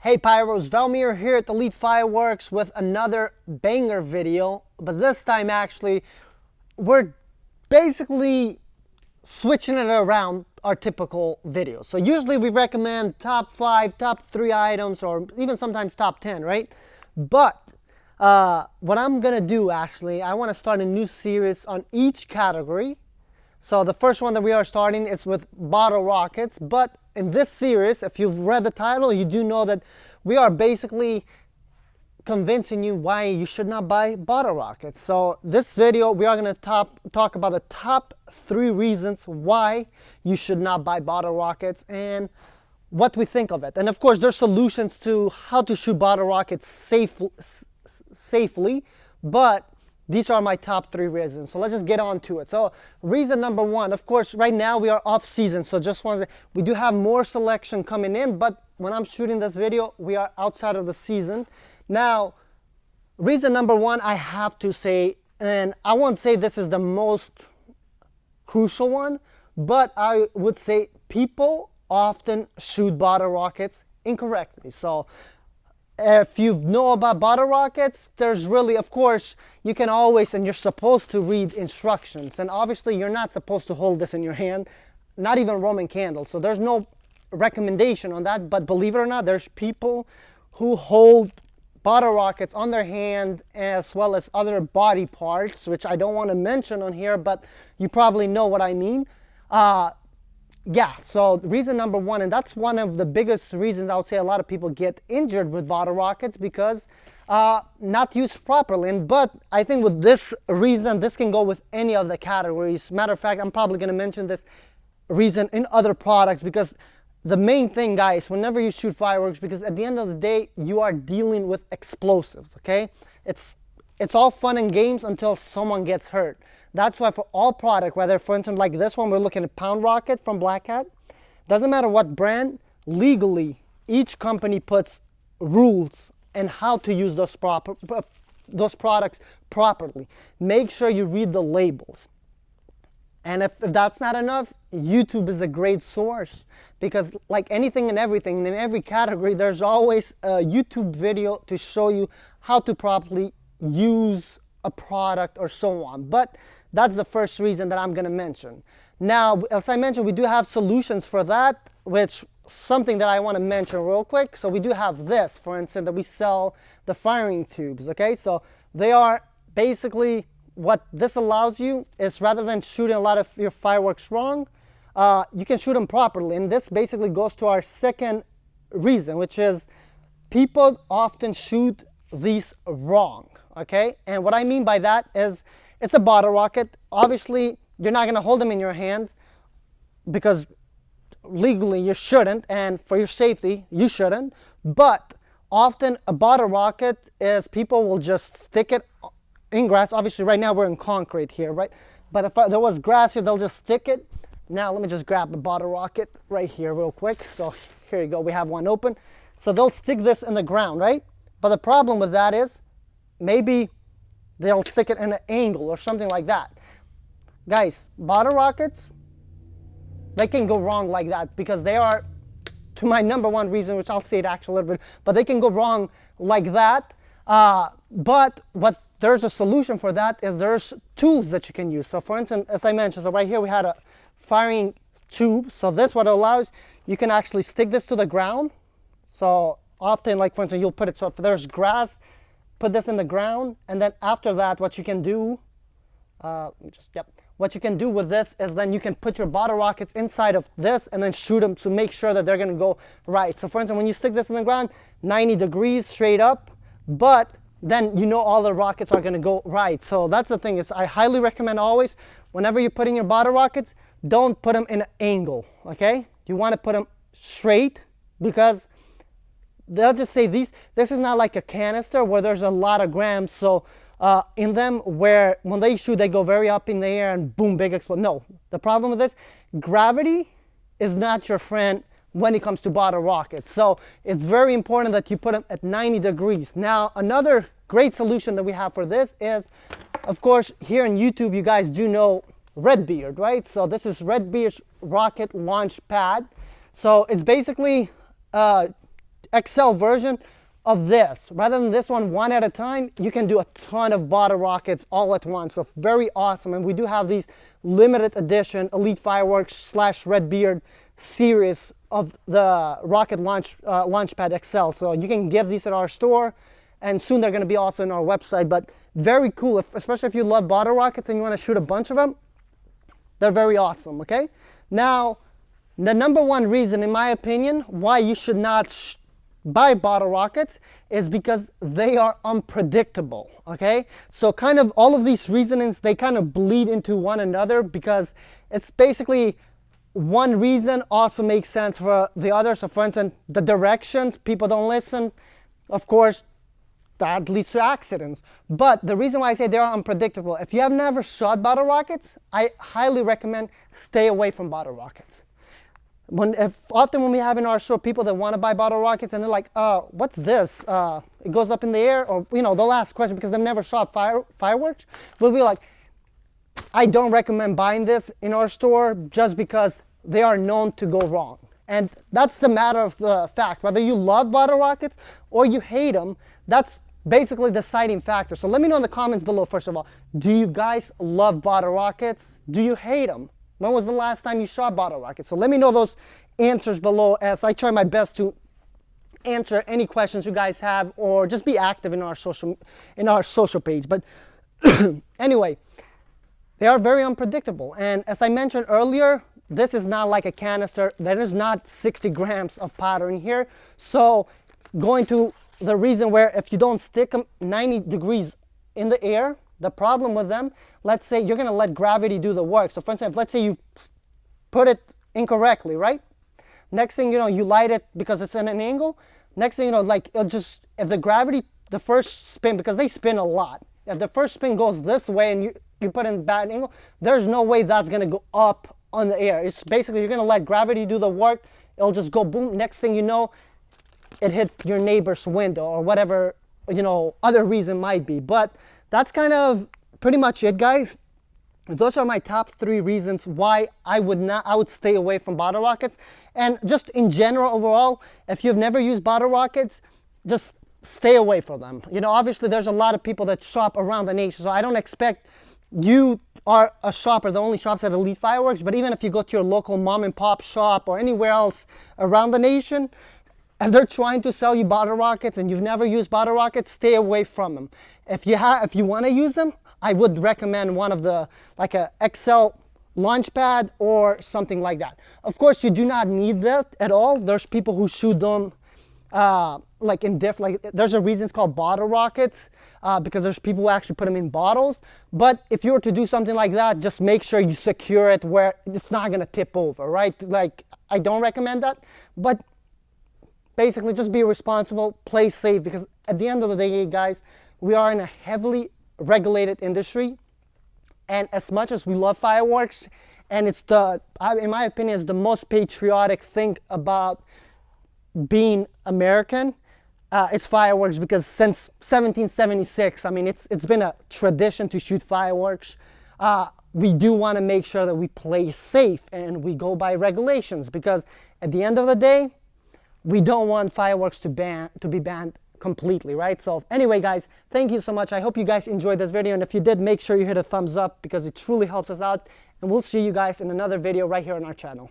Hey Pyros, Valmir here at Elite Fireworks with another banger video, but this time actually we're basically switching it around our typical videos. So usually we recommend top 5, top 3 items, or even sometimes top 10, right? But what I'm gonna do actually, I wanna start a new series on each category. So the first one that we are starting is with bottle rockets, but in this series, if you've read the title, you do know that we are basically convincing you why you should not buy bottle rockets. So this video, we are going to talk about the top 3 reasons why you should not buy bottle rockets and what we think of it. And of course, there's solutions to how to shoot bottle rockets safely, but these are my top 3 reasons. So let's just get on to it. So reason number 1, of course, right now we are off season. So just want to, we do have more selection coming in, but when I'm shooting this video, we are outside of the season. Now, reason number 1, I have to say, and I won't say this is the most crucial one, but I would say people often shoot bottle rockets incorrectly. So if you know about bottle rockets, there's really, of course, you can always, and you're supposed to read instructions. And obviously, you're not supposed to hold this in your hand, not even Roman candles. So there's no recommendation on that. But believe it or not, there's people who hold bottle rockets on their hand as well as other body parts, which I don't want to mention on here, but you probably know what I mean. Yeah, so reason number 1, and that's one of the biggest reasons I would say a lot of people get injured with bottle rockets because not used properly. But I think with this reason, this can go with any of the categories. Matter of fact, I'm probably going to mention this reason in other products because the main thing, guys, whenever you shoot fireworks, because at the end of the day, you are dealing with explosives, okay? It's all fun and games until someone gets hurt. That's why for all product, whether for instance like this one, we're looking at Pound Rocket from Black Hat, doesn't matter what brand, legally, each company puts rules and how to use those products properly. Make sure you read the labels. And if that's not enough, YouTube is a great source because like anything and everything, in every category, there's always a YouTube video to show you how to properly use a product or so on. But that's the first reason that I'm going to mention. Now, as I mentioned, we do have solutions for that, which something that I want to mention real quick. So we do have this, for instance, that we sell the firing tubes, okay? So they are basically, what this allows you is rather than shooting a lot of your fireworks wrong, you can shoot them properly. And this basically goes to our second reason, which is people often shoot these wrong, okay? And what I mean by that is it's a bottle rocket. Obviously, you're not going to hold them in your hand because legally you shouldn't, and for your safety, you shouldn't. But often a bottle rocket is people will just stick it in grass. Obviously, right now we're in concrete here, right? But if there was grass here, they'll just stick it. Now, let me just grab the bottle rocket right here real quick. So here you go. We have one open. So they'll stick this in the ground, right? But the problem with that is maybe they'll stick it in an angle or something like that. Guys, bottle rockets, they can go wrong like that because they are, to my number 1 reason, which I'll say it actually a little bit, but they can go wrong like that. But what there's a solution for that is there's tools that you can use. So for instance, as I mentioned, so right here we had a firing tube. So this what it allows, you can actually stick this to the ground. So often, like for instance, you'll put it, so if there's grass, put this in the ground, and then after that, what you can do, what you can do with this is then you can put your bottle rockets inside of this and then shoot them to make sure that they're going to go right. So for instance, when you stick this in the ground, 90 degrees straight up, but then you know all the rockets are going to go right. So that's the thing, is I highly recommend always, whenever you're putting your bottle rockets, don't put them in an angle, okay? You want to put them straight because they'll just say this is not like a canister where there's a lot of grams. So in them where when they shoot, they go very up in the air and boom, big explode. No, the problem with this, gravity is not your friend when it comes to bottle rockets. So it's very important that you put them at 90 degrees. Now, another great solution that we have for this is, of course, here on YouTube, you guys do know Redbeard, right? So this is Redbeard's rocket launch pad. So it's basically XL version of this. Rather than this one at a time, you can do a ton of bottle rockets all at once. So very awesome. And we do have these limited edition Elite Fireworks / Redbeard series of the rocket launchpad XL. So you can get these at our store, and soon they're going to be also on our website. But very cool, especially if you love bottle rockets and you want to shoot a bunch of them. They're very awesome. Okay, now the number one reason, in my opinion, why you should not buy bottle rockets is because they are unpredictable. Okay, so kind of all of these reasonings, they kind of bleed into one another, because it's basically one reason also makes sense for the other. So for instance, the directions, people don't listen, of course that leads to accidents. But the reason why I say they are unpredictable, if you have never shot bottle rockets, I highly recommend stay away from bottle rockets. Often when we have in our show people that want to buy bottle rockets and they're like, what's this? It goes up in the air, or they'll ask questions because they've never shot fireworks. We'll be like, I don't recommend buying this in our store just because they are known to go wrong. And that's the matter of the fact. Whether you love bottle rockets or you hate them, that's basically the deciding factor. So let me know in the comments below, first of all, do you guys love bottle rockets? Do you hate them? When was the last time you shot bottle rockets? So let me know those answers below as I try my best to answer any questions you guys have, or just be active in our social page. But anyway, they are very unpredictable. And as I mentioned earlier, this is not like a canister. There is not 60 grams of powder in here. So going to the reason where if you don't stick them 90 degrees in the air, the problem with them, let's say you're going to let gravity do the work. So for instance, let's say you put it incorrectly, right? Next thing you know, you light it because it's in an angle. Next thing you know, like it'll just, if the gravity, the first spin, because they spin a lot. If the first spin goes this way and you put it in bad angle, there's no way that's going to go up on the air. It's basically, you're going to let gravity do the work. It'll just go boom. Next thing you know, it hit your neighbor's window or whatever, other reason might be. But that's kind of pretty much it, guys. Those are my top 3 reasons why I would stay away from bottle rockets. And just in general, overall, if you've never used bottle rockets, just stay away from them. Obviously there's a lot of people that shop around the nation, so I don't expect you are a shopper that only shops at Elite Fireworks, but even if you go to your local mom and pop shop or anywhere else around the nation, if they're trying to sell you bottle rockets and you've never used bottle rockets, stay away from them. If you want to use them, I would recommend one of the, like a XL launch pad or something like that. Of course, you do not need that at all. There's people who shoot them there's a reason it's called bottle rockets, because there's people who actually put them in bottles. But if you were to do something like that, just make sure you secure it where it's not going to tip over, right? Like, I don't recommend that, but basically just be responsible, play safe, because at the end of the day, guys, we are in a heavily regulated industry. And as much as we love fireworks, and it's in my opinion, it's the most patriotic thing about being American, it's fireworks, because since 1776, I mean, it's been a tradition to shoot fireworks. We do want to make sure that we play safe and we go by regulations, because at the end of the day, we don't want fireworks to be banned completely, right? So anyway, guys, thank you so much. I hope you guys enjoyed this video, and if you did, make sure you hit a thumbs up because it truly helps us out, and we'll see you guys in another video right here on our channel.